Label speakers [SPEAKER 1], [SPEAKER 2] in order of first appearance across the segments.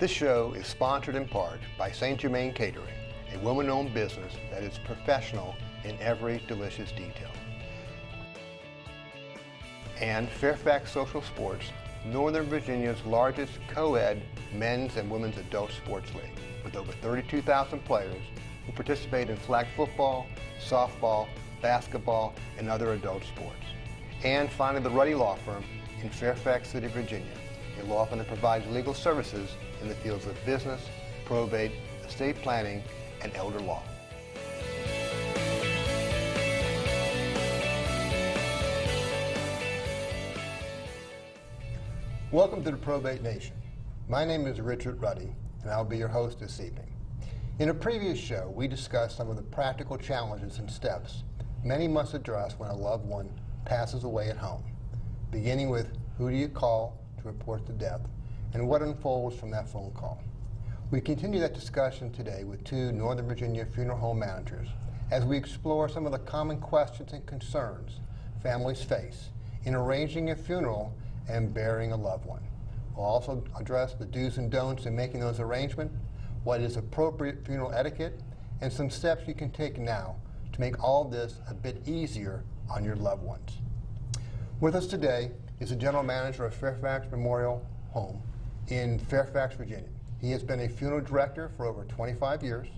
[SPEAKER 1] This show is sponsored in part by St. Germain Catering, a woman-owned business that is professional in every delicious detail. And Fairfax Social Sports, Northern Virginia's largest co-ed men's and women's adult sports league, with over 32,000 players who participate in flag football, softball, basketball, and other adult sports. And finally, the Ruddy Law Firm in Fairfax City, Virginia, a law firm that provides legal services in the fields of business, probate, estate planning, and elder law. Welcome to the Probate Nation. My name is Richard Ruddy, and I'll be your host this evening. In a previous show, we discussed some of the practical challenges and steps many must address when a loved one passes away at home, beginning with who do you call to report the death, and what unfolds from that phone call. We continue that discussion today with two Northern Virginia funeral home managers as we explore some of the common questions and concerns families face in arranging a funeral and burying a loved one. We'll also address the do's and don'ts in making those arrangements, what is appropriate funeral etiquette, and some steps you can take now to make all this a bit easier on your loved ones. With us today is the general manager of Fairfax Memorial Home in Fairfax, Virginia. He has been a funeral director for over 25 years,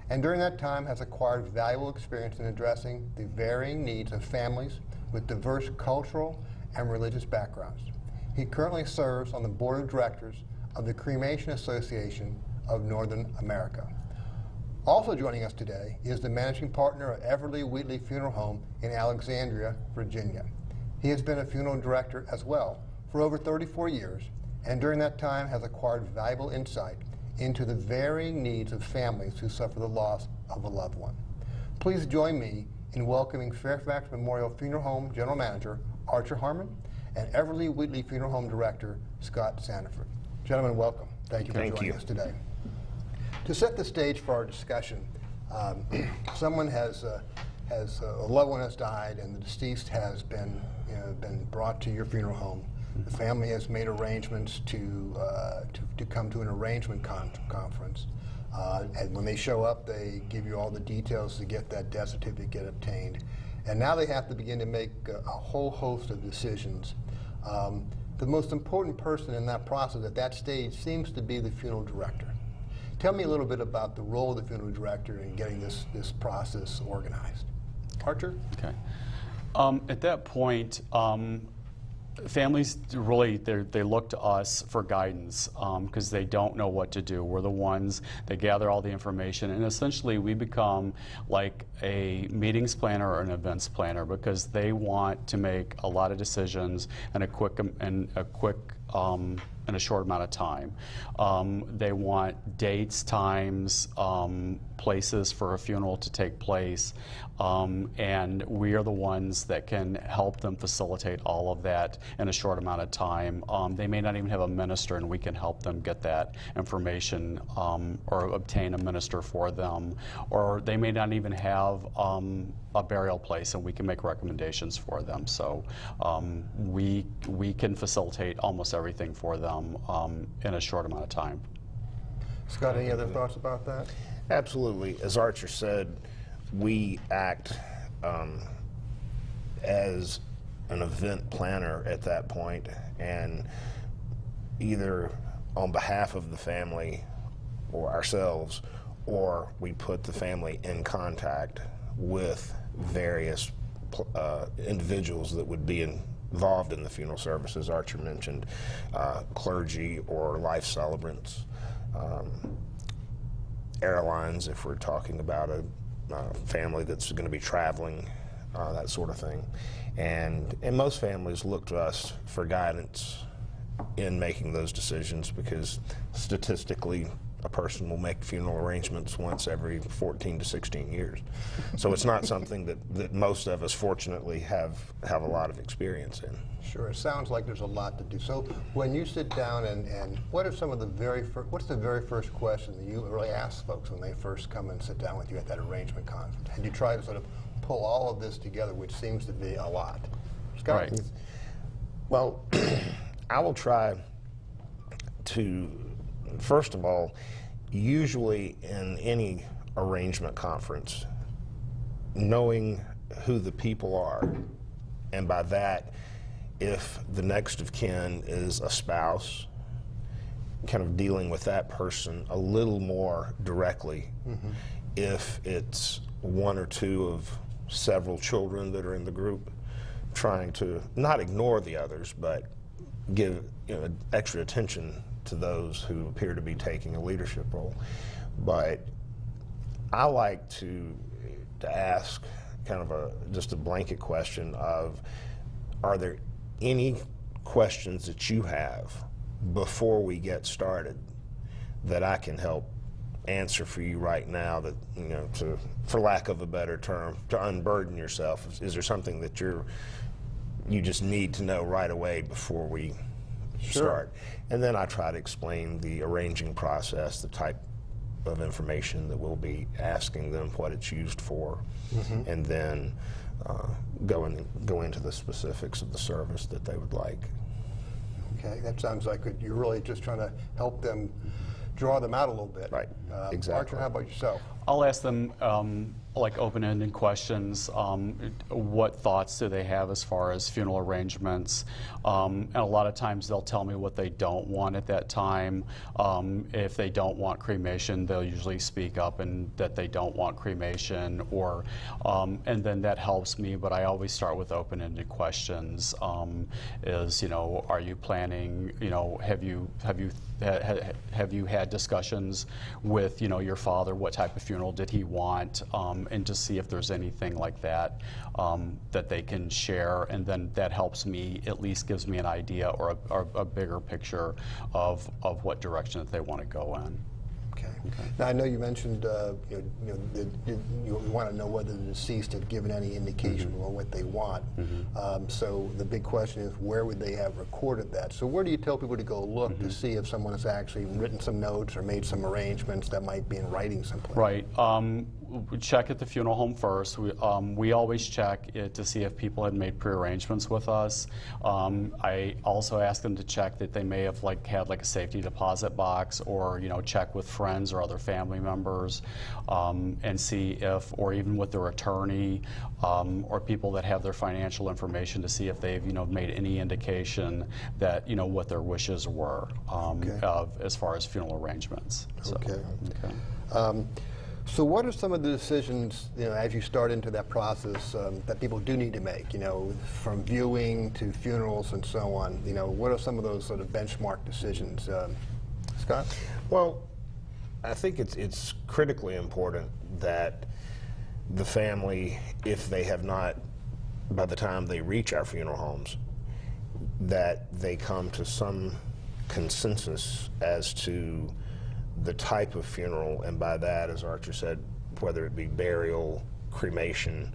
[SPEAKER 1] and during that time has acquired valuable experience in addressing the varying needs of families with diverse cultural and religious backgrounds. He currently serves on the board of directors of the Cremation Association of Northern America. Also joining us today is the managing partner of Everly Wheatley Funeral Home in Alexandria, Virginia. He has been a funeral director as well for over 34 years, and during that time has acquired valuable insight into the varying needs of families who suffer the loss of a loved one. Please join me in welcoming Fairfax Memorial Funeral Home General Manager Archer Harmon and Everly Wheatley Funeral Home Director Scott Sanford. Gentlemen, welcome. Thank you for joining us today. To set the stage for our discussion, someone a loved one has died, and the deceased has been brought to your funeral home. The family has made arrangements to come to an arrangement conference. And when they show up, they give you all the details to get that death certificate obtained. And now they have to begin to make a whole host of decisions. The most important person in that process at that stage seems to be the funeral director. Tell me a little bit about the role of the funeral director in getting this process organized. Archer?
[SPEAKER 2] Okay. At that point, families really, they look to us for guidance because they don't know what to do. We're the ones that gather all the information, and essentially we become like a meetings planner or an events planner because they want to make a lot of decisions in a short amount of time. They want dates, times, places for a funeral to take place, and we are the ones that can help them facilitate all of that in a short amount of time. They may not even have a minister, and we can help them get that information or obtain a minister for them, or they may not even have a burial place, and we can make recommendations for them. So we can facilitate almost everything for them in a short amount of time.
[SPEAKER 1] Scott, any other thoughts about that?
[SPEAKER 3] Absolutely. As Archer said, we act as an event planner at that point, and either on behalf of the family or ourselves, or we put the family in contact with various individuals that would be involved in the funeral services. Archer mentioned clergy or life celebrants, airlines if we're talking about a family that's going to be traveling, that sort of thing. And most families look to us for guidance in making those decisions because statistically a person will make funeral arrangements once every 14 to 16 years. So it's not something that most of us fortunately have a lot of experience in.
[SPEAKER 1] Sure, it sounds like there's a lot to do. So when you sit down and what are some of the what's the very first question that you really ask folks when they first come and sit down with you at that arrangement conference? And you try to sort of pull all of this together, which seems to be a lot. Scott?
[SPEAKER 3] Right. Well, I will try to First of all, usually in any arrangement conference, knowing who the people are, and by that, if the next of kin is a spouse, kind of dealing with that person a little more directly. If it's one or two of several children that are in the group, trying to not ignore the others, but give extra attention to those who appear to be taking a leadership role. But I like to ask kind of just a blanket question of, are there any questions that you have before we get started that I can help answer for you right now, that, for lack of a better term, to unburden yourself? Is there something that you just need to know right away before we start? And then I try to explain the arranging process, the type of information that we'll be asking them, what it's used for, and then go into the specifics of the service that they would like.
[SPEAKER 1] Okay, that sounds like you're really just trying to help them, draw them out a little bit.
[SPEAKER 3] Right, exactly.
[SPEAKER 1] Archer, how about yourself?
[SPEAKER 2] I'll ask them like open-ended questions. What thoughts do they have as far as funeral arrangements? And a lot of times they'll tell me what they don't want at that time. If they don't want cremation, they'll usually speak up and that they don't want cremation, or and then that helps me. But I always start with open-ended questions. Are you planning? Have you had discussions with your father? What type of funeral did he want? And just see if there's anything like that that they can share, and then that helps me, at least gives me an idea or a bigger picture of what direction that they want to go in.
[SPEAKER 1] Okay. Now I know you mentioned you want to know whether the deceased had given any indication on what they want. So the big question is, where would they have recorded that? So where do you tell people to go look to see if someone has actually written some notes or made some arrangements that might be in writing someplace?
[SPEAKER 2] Right. We check at the funeral home first. We always check it to see if people had made pre-arrangements with us. I also ask them to check that they may have had a safety deposit box, or check with friends or other family members, and see if, or even with their attorney, or people that have their financial information, to see if they've made any indication that what their wishes were as far as funeral arrangements. So,
[SPEAKER 1] okay. So what are some of the decisions, as you start into that process, that people do need to make, from viewing to funerals and so on? What are some of those sort of benchmark decisions? Scott?
[SPEAKER 3] Well, I think it's critically important that the family, if they have not, by the time they reach our funeral homes, that they come to some consensus as to the type of funeral, and by that, as Archer said, whether it be burial, cremation,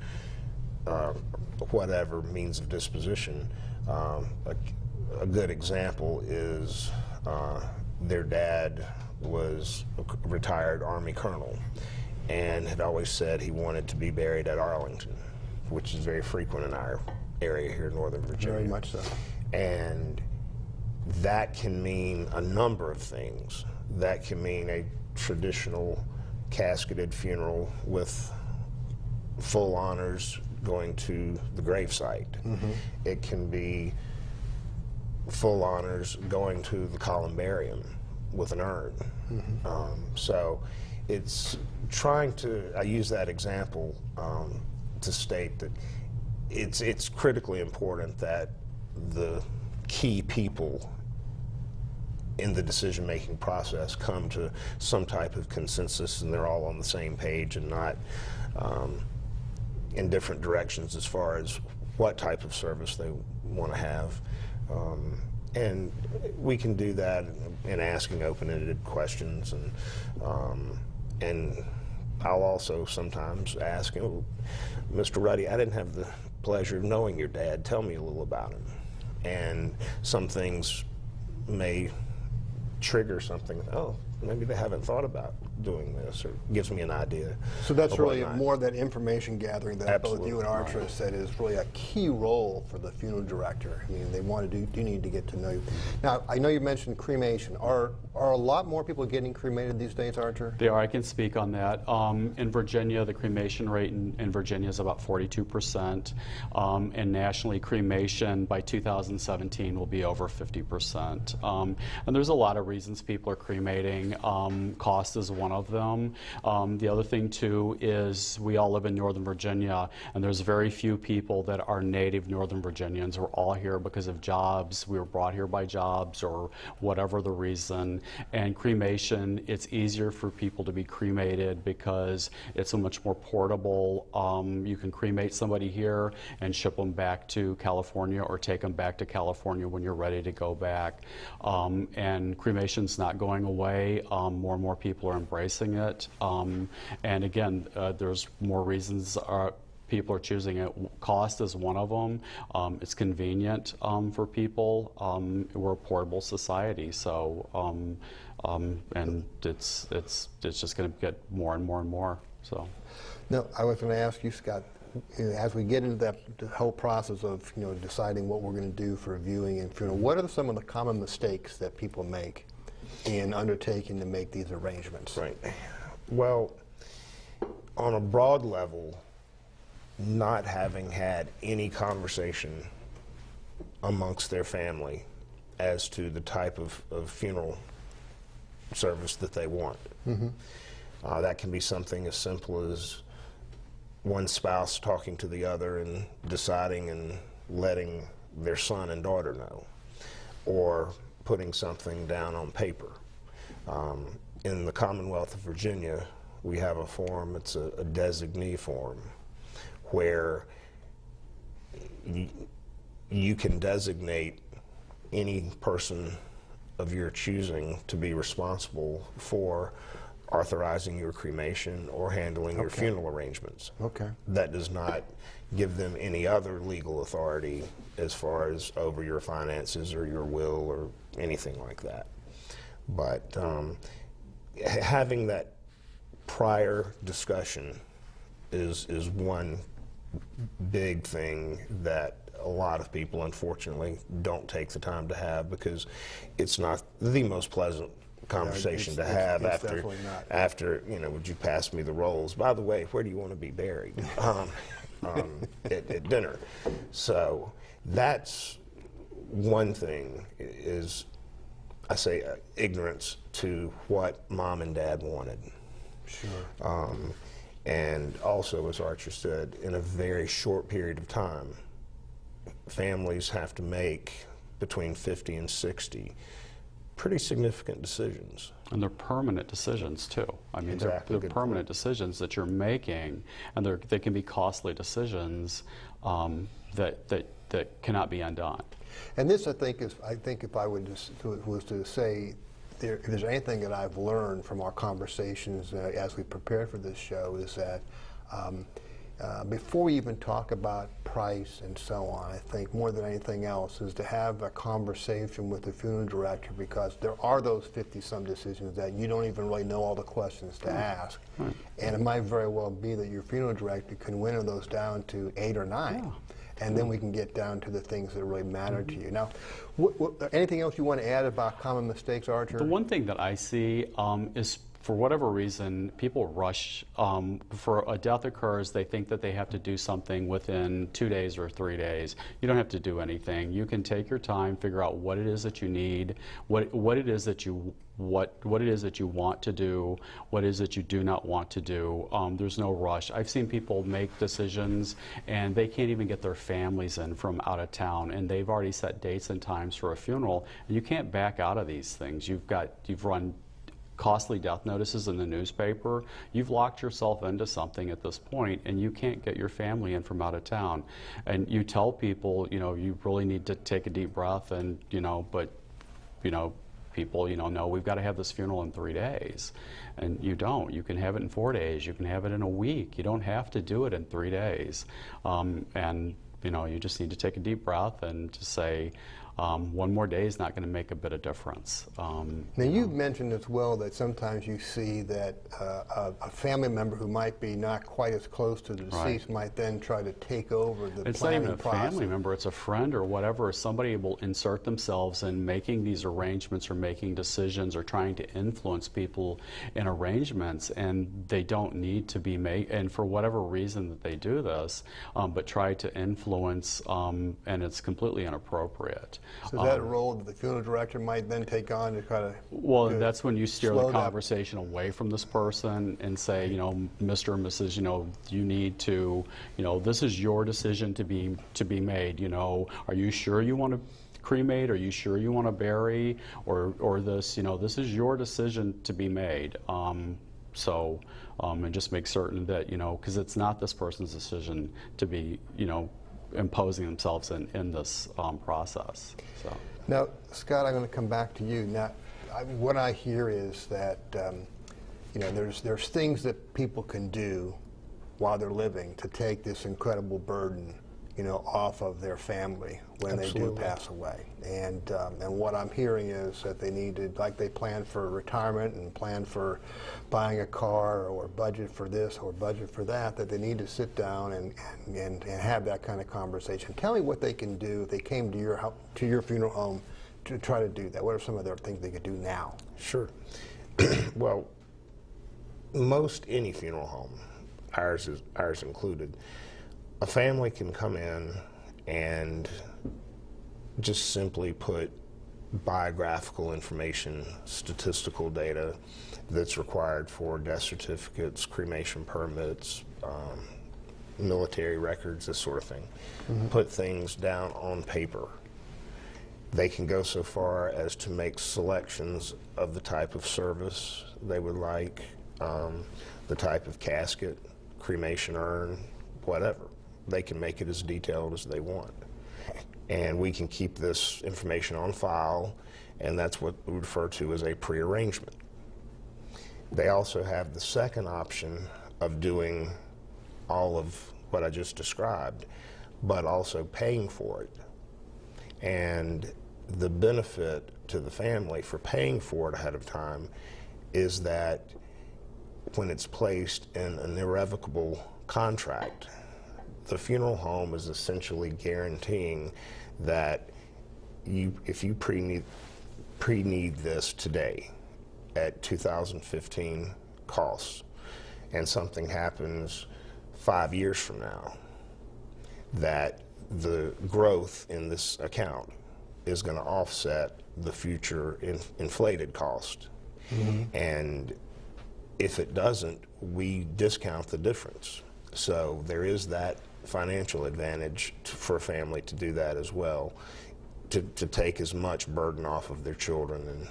[SPEAKER 3] whatever means of disposition. A good example is their dad was a retired Army colonel and had always said he wanted to be buried at Arlington, which is very frequent in our area here in Northern Virginia.
[SPEAKER 1] Very much so.
[SPEAKER 3] And that can mean a number of things. That can mean a traditional casketed funeral with full honors going to the gravesite. It can be full honors going to the columbarium with an urn. So it's trying to, I use that example to state that it's critically important that the key people in the decision-making process come to some type of consensus, and they're all on the same page and not in different directions as far as what type of service they want to have. And we can do that in asking open-ended questions, and I'll also sometimes ask, Mr. Ruddy, I didn't have the pleasure of knowing your dad. Tell me a little about him. And some things may trigger something. Oh, maybe they haven't thought about doing this, or gives me an idea.
[SPEAKER 1] So that's
[SPEAKER 3] of
[SPEAKER 1] really
[SPEAKER 3] whatnot.
[SPEAKER 1] more of that information gathering that both you and Archer
[SPEAKER 3] Right.
[SPEAKER 1] said is really a key role for the funeral director. I mean, they want to do need to get to know you. Now, I know you mentioned cremation. Are a lot more people getting cremated these days, Archer?
[SPEAKER 2] They are. I can speak on that. In Virginia, the cremation rate in Virginia is about 42%, and nationally, cremation by 2017 will be over 50%. And there's a lot of reasons people are cremating. Cost is one of them. The other thing too is we all live in Northern Virginia, and there's very few people that are native Northern Virginians. We're all here because of jobs. We were brought here by jobs or whatever the reason. And cremation, it's easier for people to be cremated because it's a much more portable. You can cremate somebody here and ship them back to California, or take them back to California when you're ready to go back. And cremation's not going away. More and more people are embracing it. And again, there's more reasons people are choosing it. Cost is one of them. It's convenient for people. We're a portable society, so and it's just going to get more and more and more. So.
[SPEAKER 1] No, I was going to ask you, Scott, as we get into that the whole process of deciding what we're going to do for viewing and funeral, what are some of the common mistakes that people make in undertaking to make these arrangements?
[SPEAKER 3] Right. Well, on a broad level, not having had any conversation amongst their family as to the type of funeral service that they want. Mm-hmm. That can be something as simple as one spouse talking to the other and deciding and letting their son and daughter know, or putting something down on paper. In the Commonwealth of Virginia, we have a form, it's a designee form, where you can designate any person of your choosing to be responsible for authorizing your cremation or handling your funeral arrangements.
[SPEAKER 1] Okay.
[SPEAKER 3] That does not give them any other legal authority as far as over your finances or your will or anything like that. But having that prior discussion is one big thing that a lot of people, unfortunately, don't take the time to have, because it's not the most pleasant conversation to have after would you pass me the rolls? By the way, where do you want to be buried? At dinner. So that's one thing, is I say ignorance to what mom and dad wanted.
[SPEAKER 1] Sure.
[SPEAKER 3] And also, as Archer said, in a very short period of time, families have to make between 50 and 60 pretty significant decisions.
[SPEAKER 2] And they're permanent decisions too. I mean,
[SPEAKER 3] Exactly.
[SPEAKER 2] they're permanent decisions that you're making, and they can be costly decisions that cannot be undone.
[SPEAKER 1] And this, I think, if I was to say, if there's anything that I've learned from our conversations as we prepared for this show, is that before we even talk about price and so on, I think more than anything else is to have a conversation with the funeral director, because there are those 50-some decisions that you don't even really know all the questions to ask. Right. And it might very well be that your funeral director can winnow those down to 8 or 9. Yeah. And then we can get down to the things that really matter to you. Now, anything else you want to add about common mistakes, Archer?
[SPEAKER 2] The one thing that I see is, for whatever reason, people rush. For a death occurs, they think that they have to do something within 2 days or 3 days. You don't have to do anything. You can take your time, figure out what it is that you need, what it is that you want to do, what it is that you do not want to do. There's no rush. I've seen people make decisions and they can't even get their families in from out of town, and they've already set dates and times for a funeral, and you can't back out of these things. You've run costly death notices in the newspaper. You've locked yourself into something at this point, and you can't get your family in from out of town. And you tell people, you really need to take a deep breath, and but people, no, we've got to have this funeral in 3 days. And you don't. You can have it in 4 days. You can have it in a week. You don't have to do it in 3 days. And you just need to take a deep breath and to say, one more day is not going to make a bit of difference.
[SPEAKER 1] Now, you've mentioned as well that sometimes you see that a family member who might be not quite as close to the deceased might then try to take over the
[SPEAKER 2] It's not
[SPEAKER 1] planning
[SPEAKER 2] even a
[SPEAKER 1] process.
[SPEAKER 2] family member, it's a friend or whatever. Somebody will insert themselves in making these arrangements or making decisions or trying to influence people in arrangements, and they don't need to be made, and for whatever reason that they do this, but try to influence, and it's completely inappropriate.
[SPEAKER 1] So is that a role that the funeral director might then take on to try to
[SPEAKER 2] Well, that's when you steer
[SPEAKER 1] slow
[SPEAKER 2] the
[SPEAKER 1] that-
[SPEAKER 2] conversation away from this person and say, you know, Mr. or Mrs., you know, you need to, you know, this is your decision to be made. You know, are you sure you want to cremate? Are you sure you want to bury? Or this, you know, this is your decision to be made. And just make certain that, you know, because it's not this person's decision to be, you know, imposing themselves in this process. So.
[SPEAKER 1] Now, Scott, I'm going to come back to you. Now, what I hear is that you know, there's things that people can do while they're living to take this incredible burden, you know, off of their family when they do pass away. And what I'm hearing is that they need to, like they plan for retirement and plan for buying a car or budget for this or budget for that, that they need to sit down and have that kind of conversation. Tell me what they can do if they came to your funeral home to try to do that. What are some of the things they could do now?
[SPEAKER 3] Sure. Well, most any funeral home, ours included, a family can come in and just simply put biographical information, statistical data that's required for death certificates, cremation permits, military records, this sort of thing. Put things down on paper. They can go so far as to make selections of the type of service they would like, the type of casket, cremation urn, whatever. They can make it as detailed as they want. And we can keep this information on file, and that's what we refer to as a pre-arrangement. They also have the second option of doing all of what I just described, but also paying for it. And the benefit to the family for paying for it ahead of time is that when it's placed in an irrevocable contract, the funeral home is essentially guaranteeing that if you pre-need this today at 2015 costs, and something happens 5 years from now, that the growth in this account is going to offset the future inflated cost. And if it doesn't, we discount the difference. So there is that financial advantage for a family to do that as well, to take as much burden off of their children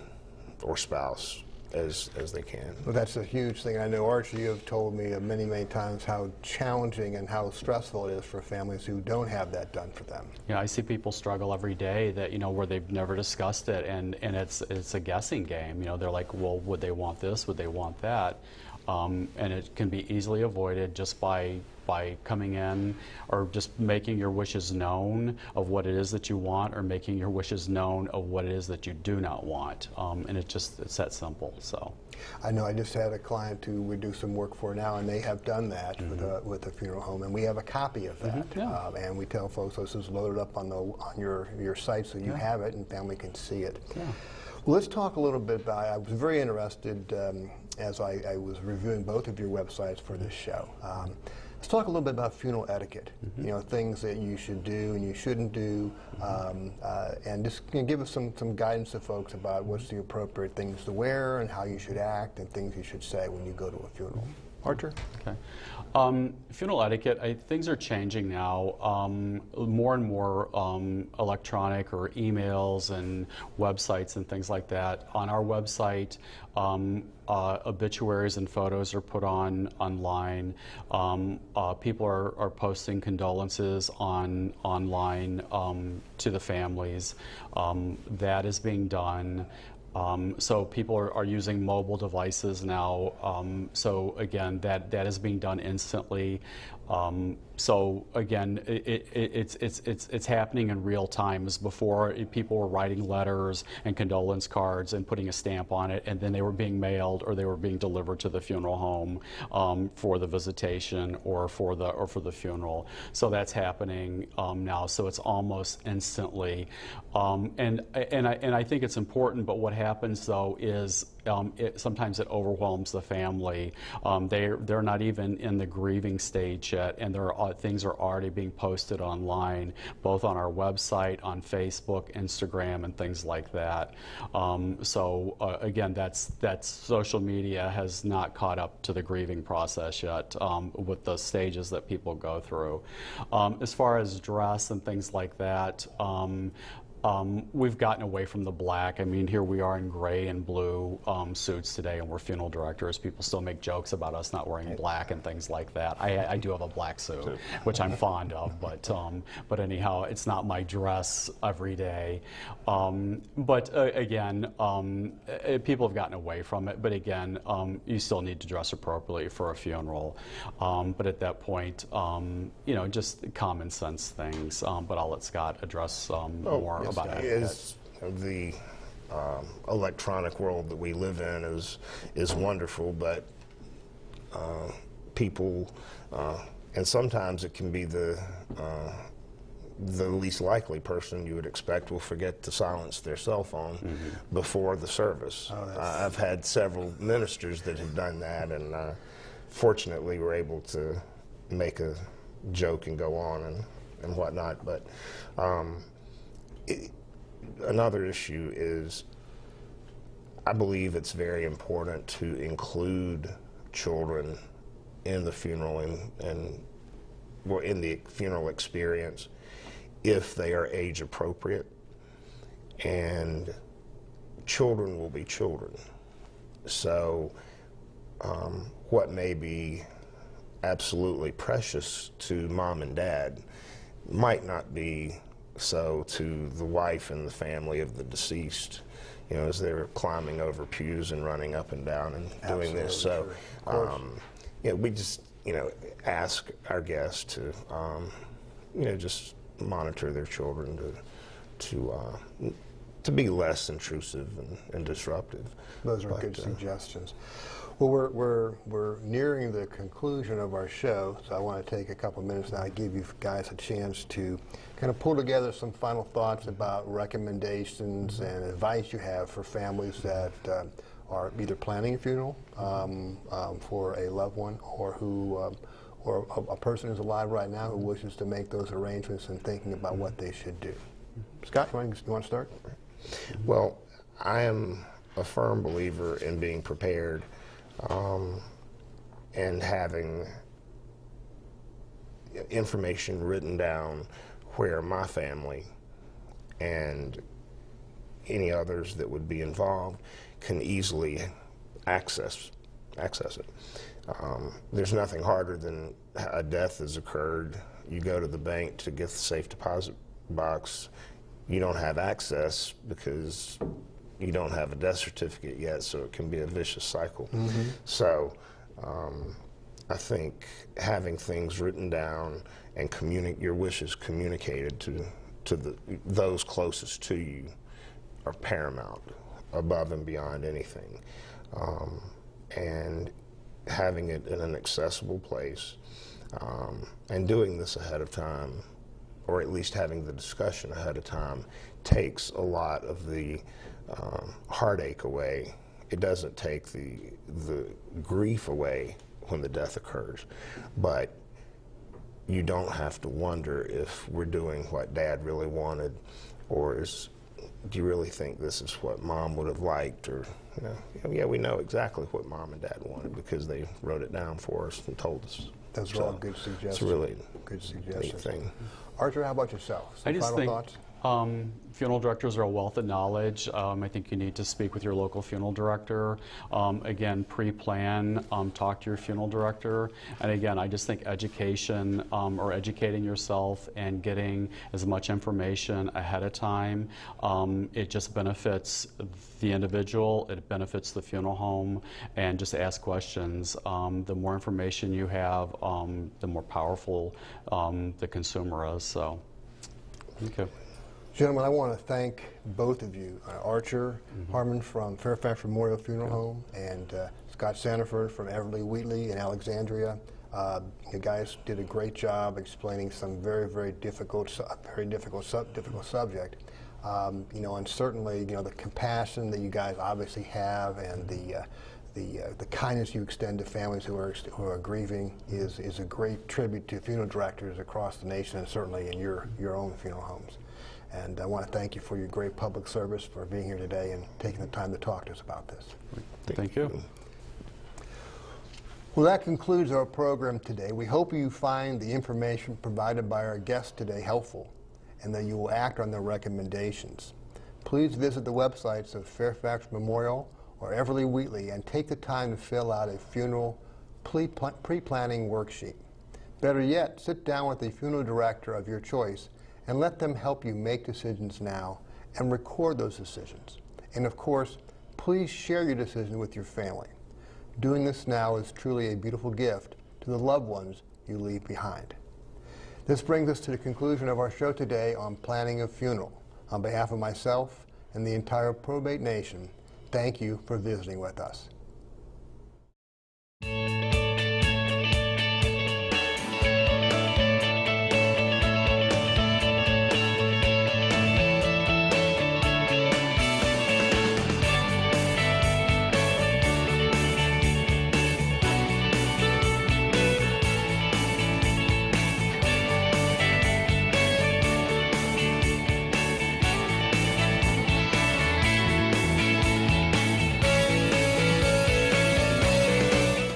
[SPEAKER 3] or spouse as they can.
[SPEAKER 1] Well, that's a huge thing. I know, Archie, you have told me many, many times how challenging and how stressful it is for families who don't have that done for them.
[SPEAKER 2] Yeah, I see people struggle every day that, you know, where they've never discussed it, and it's a guessing game. You know, they're like, well, would they want this? Would they want that? And it can be easily avoided just by coming in or just making your wishes known of what it is that you want, or making your wishes known of what it is that you do not want. And it's that simple. So
[SPEAKER 1] I know I just had a client who we do some work for now, and they have done that with a funeral home, and we have a copy of that. And we tell folks this is loaded up on your site so you have it and family can see it. Well, let's talk a little bit about, I was very interested as I was reviewing both of your websites for this show. Let's talk a little bit about funeral etiquette. You know, things that you should do and you shouldn't do, and just give us some guidance to folks about what's the appropriate things to wear and how you should act and things you should say when you go to a funeral. Archer?
[SPEAKER 2] Okay. Funeral etiquette, things are changing now. More and more electronic or emails and websites and things like that. On our website, obituaries and photos are put online. People are posting condolences online to the families. That is being done. So people are using mobile devices now. So again, that is being done instantly. So again, it's happening in real time. As before, people were writing letters and condolence cards and putting a stamp on it, and then they were being mailed or they were being delivered to the funeral home for the visitation or for the funeral. So that's happening now. So it's almost instantly, and I think it's important. But what happens though is sometimes it overwhelms the family. They're not even in the grieving stage yet, and things are already being posted online, both on our website, on Facebook, Instagram, and things like that. Again, that's social media has not caught up to the grieving process yet with the stages that people go through. As far as dress and things like that, we've gotten away from the black. I mean, here we are in gray and blue suits today, and we're funeral directors. People still make jokes about us not wearing black and things like that. I do have a black suit, which I'm fond of, but anyhow, it's not my dress every day. Again, people have gotten away from it. But again, you still need to dress appropriately for a funeral. But at that point, just common sense things. But I'll let Scott address more about it.
[SPEAKER 3] Is the electronic world that we live in is wonderful, but people, and sometimes it can be the least likely person you would expect will forget to silence their cell phone before the service. I've had several ministers that have done that, and fortunately were able to make a joke and go on and whatnot. But another issue is, I believe it's very important to include children in the funeral and in the funeral experience if they are age appropriate. And children will be children. So what may be absolutely precious to mom and dad might not be so to the wife and the family of the deceased, as they're climbing over pews and running up and down and doing this. So, we just, ask our guests to, just monitor their children to be less intrusive and disruptive.
[SPEAKER 1] Those are good suggestions. Well, we're nearing the conclusion of our show, so I want to take a couple minutes now to give you guys a chance to kind of pull together some final thoughts about recommendations and advice you have for families that are either planning a funeral for a loved one, or or a person who's alive right now who wishes to make those arrangements and thinking about what they should do. Scott, you want to start?
[SPEAKER 3] Well, I am a firm believer in being prepared. And having information written down where my family and any others that would be involved can easily access it. There's nothing harder than a death has occurred. You go to the bank to get the safe deposit box. You don't have access because you don't have a death certificate yet, so it can be a vicious cycle. So I think having things written down and your wishes communicated to those closest to you are paramount, above and beyond anything. And having it in an accessible place, and doing this ahead of time, or at least having the discussion ahead of time, takes a lot of the heartache away. It doesn't take the grief away when the death occurs, but you don't have to wonder if we're doing what Dad really wanted, or do you really think this is what Mom would have liked? Or yeah, we know exactly what Mom and Dad wanted because they wrote it down for us and told us.
[SPEAKER 1] Those are all good suggestions.
[SPEAKER 3] It's really
[SPEAKER 1] good
[SPEAKER 3] a
[SPEAKER 1] suggestions.
[SPEAKER 3] neat thing.
[SPEAKER 1] Archer, how about yourself? Some final thoughts?
[SPEAKER 2] Funeral directors are a wealth of knowledge. I think you need to speak with your local funeral director. Again, pre-plan, talk to your funeral director. And again, I just think education or educating yourself and getting as much information ahead of time, it just benefits the individual, it benefits the funeral home, and just ask questions. The more information you have, the more powerful the consumer is. So, okay.
[SPEAKER 1] Gentlemen, I want to thank both of you, Archer Harmon from Fairfax Memorial Funeral Home and Scott Sanford from Everly Wheatley in Alexandria. You guys did a great job explaining some very difficult subject. You know, and certainly, you know, the compassion that you guys obviously have and the kindness you extend to families who are grieving is a great tribute to funeral directors across the nation and certainly in your own funeral homes. And I want to thank you for your great public service, for being here today and taking the time to talk to us about this.
[SPEAKER 2] Thank you.
[SPEAKER 1] Well, that concludes our program today. We hope you find the information provided by our guests today helpful and that you will act on their recommendations. Please visit the websites of Fairfax Memorial or Everly Wheatley and take the time to fill out a funeral pre-planning worksheet. Better yet, sit down with a funeral director of your choice and let them help you make decisions now and record those decisions. And of course, please share your decision with your family. Doing this now is truly a beautiful gift to the loved ones you leave behind. This brings us to the conclusion of our show today on planning a funeral. On behalf of myself and the entire Probate Nation, thank you for visiting with us.